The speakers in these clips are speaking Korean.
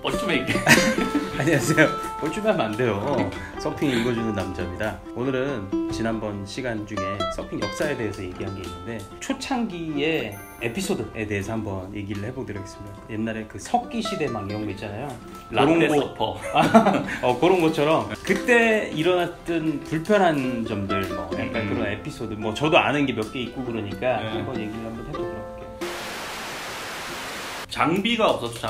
뻘쭘하게. 안녕하세요. 뻘쭘하면 안 돼요. 서핑 읽어주는 남자입니다. 오늘은 지난번 시간 중에 서핑 역사에 대해서 얘기한 게 있는데 초창기의 에피소드에 대해서 한번 얘기를 해보도록 하겠습니다. 옛날에 그 석기 시대 막 이런 거 있잖아요. 라떼 서퍼. 그런 것처럼 그때 일어났던 불편한 점들 뭐 약간 그런 에피소드 뭐 저도 아는 게 몇 개 있고 그러니까 한번 얘기를 한번 해보도록 할게요. 장비가 없었죠.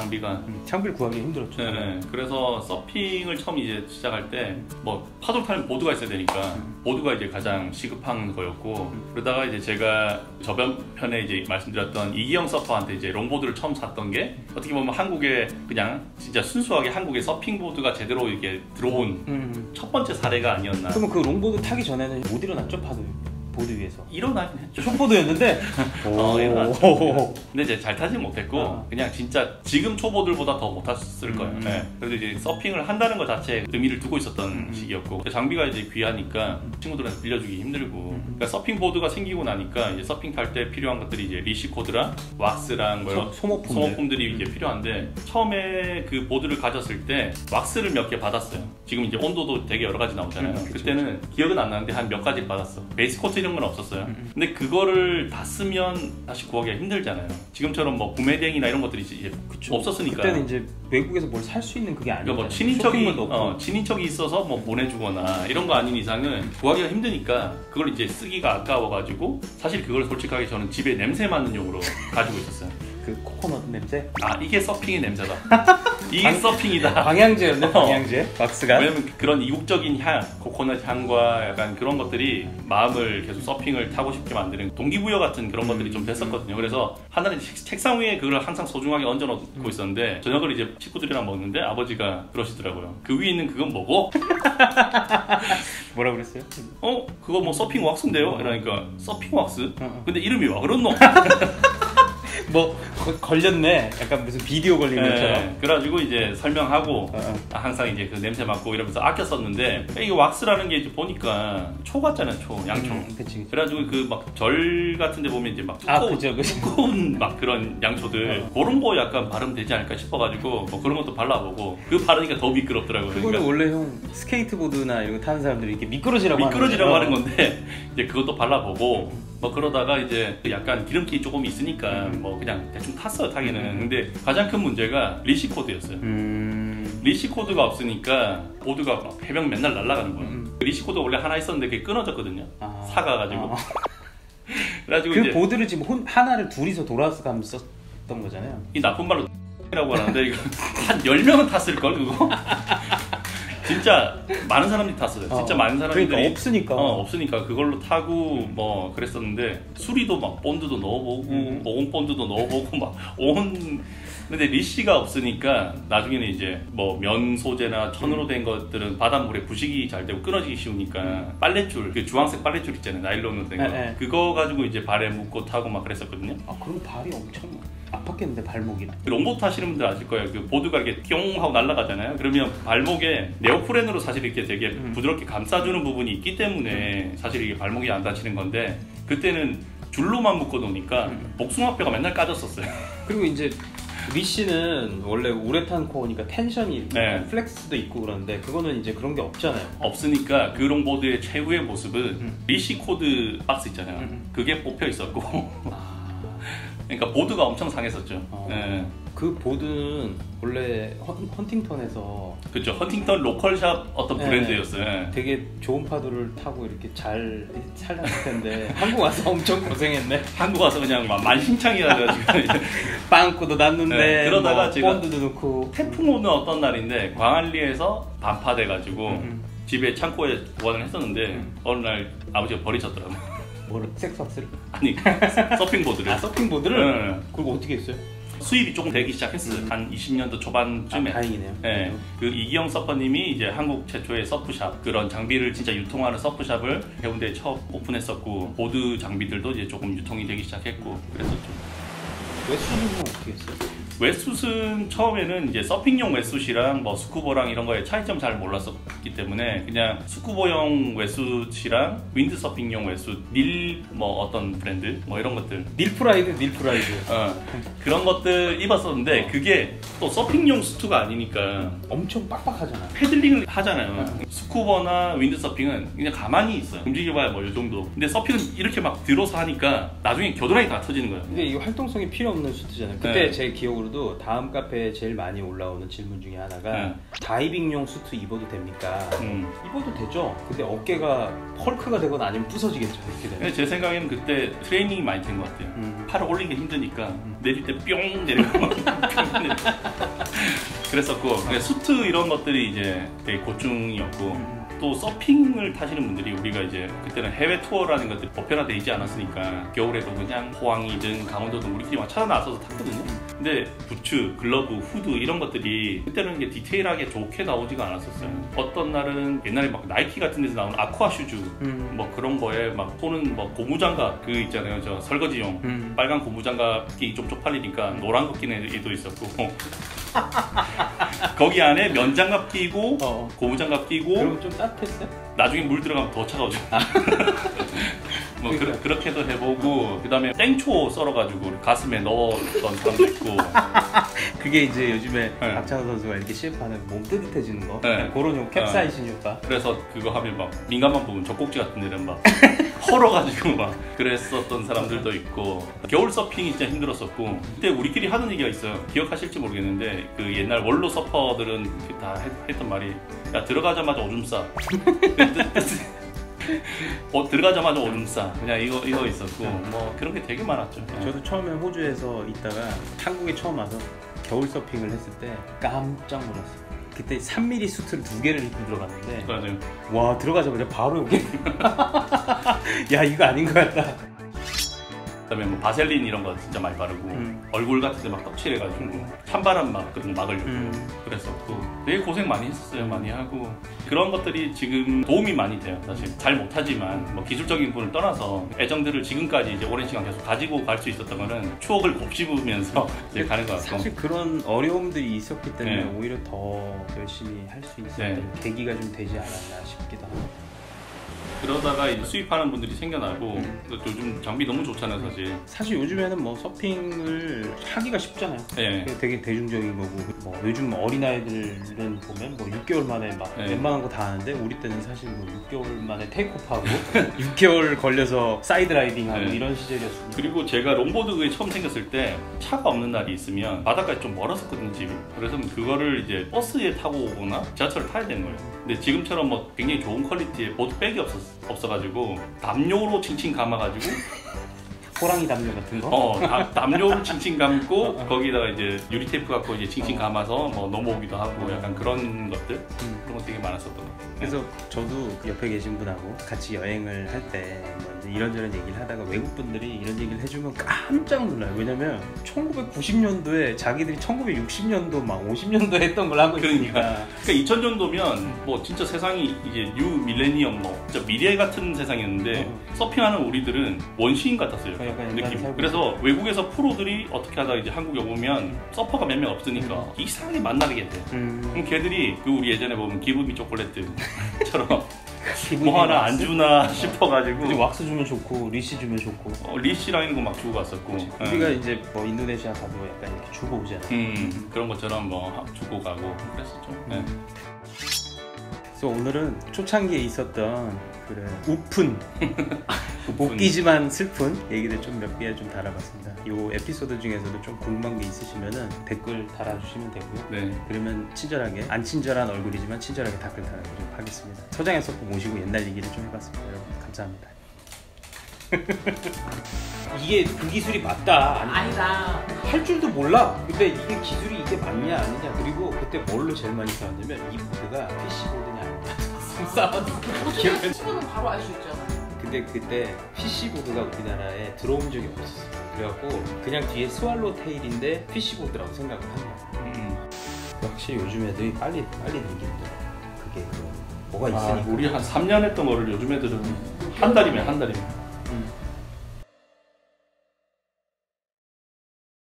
장비를 구하기 힘들었죠. 네. 그래서 서핑을 처음 이제 시작할 때 뭐 파도를 타는 보드가 있어야 되니까 보드가 이제 가장 시급한 거였고 그러다가 이제 제가 저번 편에 이제 말씀드렸던 이기영 서퍼한테 이제 롱보드를 처음 샀던 게 어떻게 보면 한국에 그냥 진짜 순수하게 한국에 서핑 보드가 제대로 이렇게 들어온 첫 번째 사례가 아니었나. 그러면 그 롱보드 타기 전에는 못 일어났죠? 보드 위에서 일어나긴 했죠. 숏보드였는데 일어났죠. 근데 이제 잘 타지 못했고 그냥 진짜 지금 초보들보다 더 못 탔을 거예요. 네. 그래도 이제 서핑을 한다는 것 자체에 의미를 두고 있었던 시기였고 장비가 이제 귀하니까 친구들한테 빌려주기 힘들고 그러니까 서핑 보드가 생기고 나니까 이제 서핑 탈 때 필요한 것들이 이제 리시코드랑 왁스랑 뭐 소모품들이 이제 필요한데 처음에 그 보드를 가졌을 때 왁스를 몇 개 받았어요. 지금 이제 온도도 되게 여러 가지 나오잖아요. 그때는 기억은 안 나는데 한 몇 가지 받았어. 베이스 코트 이런 건 없었어요. 근데 그거를 다 쓰면 다시 구하기가 힘들잖아요. 지금처럼 뭐 구매대행이나 이런 것들이 이제 없었으니까. 그때는 이제 외국에서 뭘 살 수 있는 그게 아니고 뭐 친인척이 있어서 뭐 보내주거나 이런 거 아닌 이상은 구하기가 힘드니까 그걸 이제 쓰기가 아까워가지고 사실 그걸 솔직하게 저는 집에 냄새 맡는 용으로 가지고 있었어요. 그 코코넛 냄새? 이게 서핑의 냄새다. 이게 서핑이다. 방향제였네. 방향제. 왁스가. 왜냐면 그런 이국적인 향, 코코넛 향과 약간 그런 것들이 마음을 계속 서핑을 타고 싶게 만드는 동기부여 같은 그런 것들이 좀 됐었거든요. 그래서 하나는 책상 위에 그걸 항상 소중하게 얹어놓고 있었는데 저녁을 이제 친구들이랑 먹는데 아버지가 그러시더라고요. 그 위에 있는 그건 뭐고? 뭐라 그랬어요? 그거 뭐 서핑 왁스인데요? 이러니까 서핑 왁스? 근데 이름이 와 그렇노? 뭐 걸렸네. 약간 무슨 비디오 걸린 것처럼. 그래가지고 이제 설명하고 항상 이제 그 냄새 맡고 이러면서 아껴 썼는데 이게 왁스라는 게 이제 보니까 초 같잖아요. 양초. 그치. 그래가지고 그 막 절 같은 데 보면 이제 막 두꺼운 막 그런 양초들 그런 거 약간 발음되지 않을까 싶어가지고 뭐 그런 것도 발라보고 그 바르니까 더 미끄럽더라고요. 그거는 그러니까. 원래 형 스케이트보드나 이런 거 타는 사람들이 이렇게 미끄러지라고 하는 건데 이제 그것도 발라보고 뭐 그러다가 이제 약간 기름기 조금 있으니까 뭐 그냥 대충 탔어요. 타기는. 근데 가장 큰 문제가 리시코드였어요. 리시코드가 없으니까 보드가 막 해병 맨날 날아가는 거예요. 리시코드가 원래 하나 있었는데 그게 끊어졌거든요. 사가가지고. 그래가지고 그 이제 보드를 지금 하나를 둘이서 돌아서 가면서 썼던 거잖아요. 이 나쁜 말로 라고 하는데 이거 한 10명은 탔을걸 그거? 진짜 많은 사람들이 tas어요. 진짜 많은 사람들이. 그러니까 없으니까 그걸로 타고 뭐 그랬었는데 수리도 막 본드도 넣어보고 오온 본드도 넣어보고 막 온. 근데 리시가 없으니까 나중에는 이제 뭐 면 소재나 천으로 된 것들은 바닷물에 부식이 잘 되고 끊어지기 쉬우니까 빨랫줄, 그 주황색 빨랫줄 있잖아요. 나일론으로 된 거. 그거 가지고 이제 발에 묶고 타고 막 그랬었거든요. 그럼 발이 엄청 아팠겠는데 발목이랑. 롱보드 타시는 분들 아실 거예요. 그 보드가 이렇게 띵 하고 날아가잖아요. 그러면 발목에 네오프렌으로 사실 이렇게 되게 부드럽게 감싸주는 부분이 있기 때문에 사실 이게 발목이 안 다치는 건데 그때는 줄로만 묶어 놓으니까 복숭아뼈가 맨날 까졌었어요. 그리고 이제 리시는 원래 우레탄 코어니까 텐션이 플렉스도 있고 그런데 그거는 이제 그런 게 없잖아요. 없으니까 그 롱보드의 최후의 모습은 리시 코드 박스 있잖아요. 그게 뽑혀 있었고 그러니까 보드가 엄청 상했었죠. 그 보드는 원래 헌팅턴에서 그렇죠. 헌팅턴 로컬샵 어떤 브랜드였어요. 되게 좋은 파도를 타고 이렇게 잘 살렸을 텐데 한국 와서 엄청 고생했네. 한국 와서 그냥 막 만신창이라가지고 빵꾸도 났는데 그러다가 뭐 제가 본드도 넣고 태풍 오는 어떤 날인데 광안리에서 반파돼가지고 집에 창고에 보관을 했었는데 어느 날 아버지가 버리셨더라고요. 뭐를? 섹스박스를? 아니 서핑보드를. 서핑보드를? 그리고 어떻게 했어요? 수입이 조금 되기 시작했어요. 한 20년도 초반쯤에. 다행이네요. 네. 그 이기영 서퍼님이 이제 한국 최초의 서프샵 그런 장비를 진짜 유통하는 서프샵을 해운대에 처음 오픈했었고 보드 장비들도 이제 조금 유통이 되기 시작했고 그랬었죠. 웨스트는 어떻게 했어요? 웨스트는 처음에는 이제 서핑용 웨스트랑 뭐 스쿠버랑 이런 거에 차이점 잘 몰랐었기 때문에 그냥 스쿠버용 웨스트랑 윈드 서핑용 웨스트, 닐 뭐 어떤 브랜드 뭐 이런 것들 닐프라이드 그런 것들 입었었는데 그게 또 서핑용 수트가 아니니까 엄청 빡빡하잖아. 패들링을 하잖아요. 스쿠버나 윈드서핑은 그냥 가만히 있어요. 움직여봐야 뭐 이 정도. 근데 서핑은 이렇게 막 들어서 하니까 나중에 겨드랑이 다 터지는 거예요. 근데 이게 활동성이 필요 없는 수트잖아요. 그때 네. 제 기억으로도 다음 카페에 제일 많이 올라오는 질문 중에 하나가 네. 다이빙용 수트 입어도 됩니까? 입어도 되죠. 근데 어깨가 헐크가 되거나 아니면 부서지겠죠. 이렇게 되면. 근데 제 생각에는 그때 트레이닝이 많이 된 것 같아요. 팔을 올리기 힘드니까 내릴 때 뿅 내리고 뿅 내리고 그랬었고 수트 이런 것들이 이제 되게 고충이었고 또 서핑을 타시는 분들이 우리가 이제 그때는 해외 투어라는 것들이 보편화되어 있지 않았으니까 겨울에도 그냥 포항이든 강원도든 우리끼리 막 찾아나서서 탔거든요. 근데 부츠, 글러브, 후드 이런 것들이 그때는 이게 디테일하게 좋게 나오지가 않았었어요. 어떤 날은 옛날에 막 나이키 같은 데서 나오는 아쿠아 슈즈 뭐 그런 거에 막 또는 뭐 고무장갑 그 있잖아요. 저 설거지용 빨간 고무장갑이 좀 쪽팔리니까 노란 거 끼는 애도 있었고 거기 안에 면장갑 끼고 고무장갑 끼고 그럼 좀 따뜻했어요? 나중에 물 들어가면 더 차가워져. 뭐 그러니까. 그렇게도 해보고 그다음에 땡초 썰어가지고 가슴에 넣었던 사람도 있고 그게 이제 요즘에 네. 박찬호 선수가 이렇게 CF하는 몸 뜨뜻해지는 거 네. 그런 용 캡사이신 효과. 그래서 그거 하면 막 민감한 부분 젖꼭지 같은 데는 막 헐어가지고 막 그랬었던 사람들도 있고 겨울 서핑이 진짜 힘들었었고 그때 우리끼리 하는 얘기가 있어요. 기억하실지 모르겠는데 그 옛날 원로 서퍼들은 다 했던 말이 야 들어가자마자 오줌 싸 들어가자마자 오줌 싸 그냥 이거 있었고 뭐 그런 게 되게 많았죠. 저도 처음에 호주에서 있다가 한국에 처음 와서 겨울 서핑을 했을 때 깜짝 놀랐어요. 그때 3mm 수트를 2개를 입고 들어갔는데 맞아요. 와 들어가자마자 바로 여기 야 이거 아닌 것 같다. 그다음에 뭐 바셀린 이런 거 진짜 많이 바르고 얼굴 같은 데 막 떡칠해가지고 찬바람 막 그런 거 막으려고 그랬었고 되게 고생 많이 했었어요. 많이 하고 그런 것들이 지금 도움이 많이 돼요. 사실 잘 못하지만 뭐 기술적인 부분을 떠나서 애정들을 지금까지 이제 오랜 시간 계속 가지고 갈 수 있었던 거는 추억을 곱씹으면서 이제 가는 것 같고 사실 그런 어려움들이 있었기 때문에 네. 오히려 더 열심히 할 수 있었던 네. 계기가 좀 되지 않았나 싶기도 하고. 그러다가 이제 수입하는 분들이 생겨나고 요즘 장비 너무 좋잖아요. 사실 요즘에는 뭐 서핑을 하기가 쉽잖아요. 네. 되게 대중적인 거고 뭐 요즘 어린아이들은 보면 뭐 6개월 만에 막 네. 웬만한 거 다 하는데 우리 때는 사실 뭐 6개월 만에 테이크오프하고 6개월 걸려서 사이드 라이딩하고 네. 이런 시절이었습니다. 그리고 제가 롱보드가 처음 생겼을 때 차가 없는 날이 있으면 바닷가에 좀 멀었었거든요 집이. 그래서 그거를 이제 버스에 타고 오거나 지하철을 타야 되는 거예요. 근데 지금처럼 뭐 굉장히 좋은 퀄리티의 보드백이 없어가지고 담요로 칭칭 감아가지고 호랑이 담요 같은 거? 담요를 칭칭 감고 거기다가 이제 유리 테이프 갖고 이제 칭칭 감아서 뭐 넘어오기도 하고 약간 그런 것들 그런 거 되게 많았었던 것 같아요. 그래서 저도 옆에 계신 분하고 같이 여행을 할 때 뭐 이런저런 얘기를 하다가 외국 분들이 이런 얘기를 해주면 깜짝 놀라요. 왜냐면 1990년도에 자기들이 1960년도 막 50년도에 했던 걸 하고 있으니까. 그러니까 2000년도면 뭐 진짜 세상이 이제 뉴 밀레니엄 뭐 진짜 미래 같은 세상이었는데 서핑하는 우리들은 원시인 같았어요. 느낌. 그래서 외국에서 프로들이 어떻게 하다가 이제 한국에 오면 서퍼가 몇 명 없으니까 이상하게 만나게 돼. 그럼 걔들이 그 우리 예전에 보면 기브미 초콜릿처럼 뭐 하나 안 주나 싶어가지고 왁스 주면 좋고 리시 주면 좋고 리시랑 이런 거 막 주고 갔었고 우리가 이제 뭐 인도네시아 가도 약간 이렇게 주고 오잖아요. 그런 것처럼 뭐 주고 가고 그랬었죠. 네. 그래서 오늘은 초창기에 있었던 그런 우픈 웃기지만 슬픈 얘기들 좀 몇 개 좀 달아봤습니다. 이 에피소드 중에서도 좀 궁금한 게 있으시면은 댓글 달아주시면 되고요. 네. 그러면 친절하게 안 친절한 얼굴이지만 친절하게 댓글 달아드리도록 하겠습니다. 서장현 서퍼 모시고 옛날 얘기를 좀 해봤습니다. 여러분 감사합니다. 이게 그 기술이 맞다 아니다. 할 줄도 몰라. 근데 이게 기술이 이게 맞냐 아니냐. 그리고 그때 뭘로 제일 많이 싸웠냐면 이 보드가 PC보드냐 아니냐 싸웠어. PC보드는 바로 알 수 있잖아. 근데 그때 PC보드가 우리나라에 들어온 적이 없었어. 그래갖고 그냥 뒤에 스왈로 테일인데 PC보드라고 생각을 한 거야. 역시 요즘 애들이 빨리 늘긴다. 그게 뭐가 있으니까. 우리 한 3년 했던 거를 요즘 애들은 한 달이면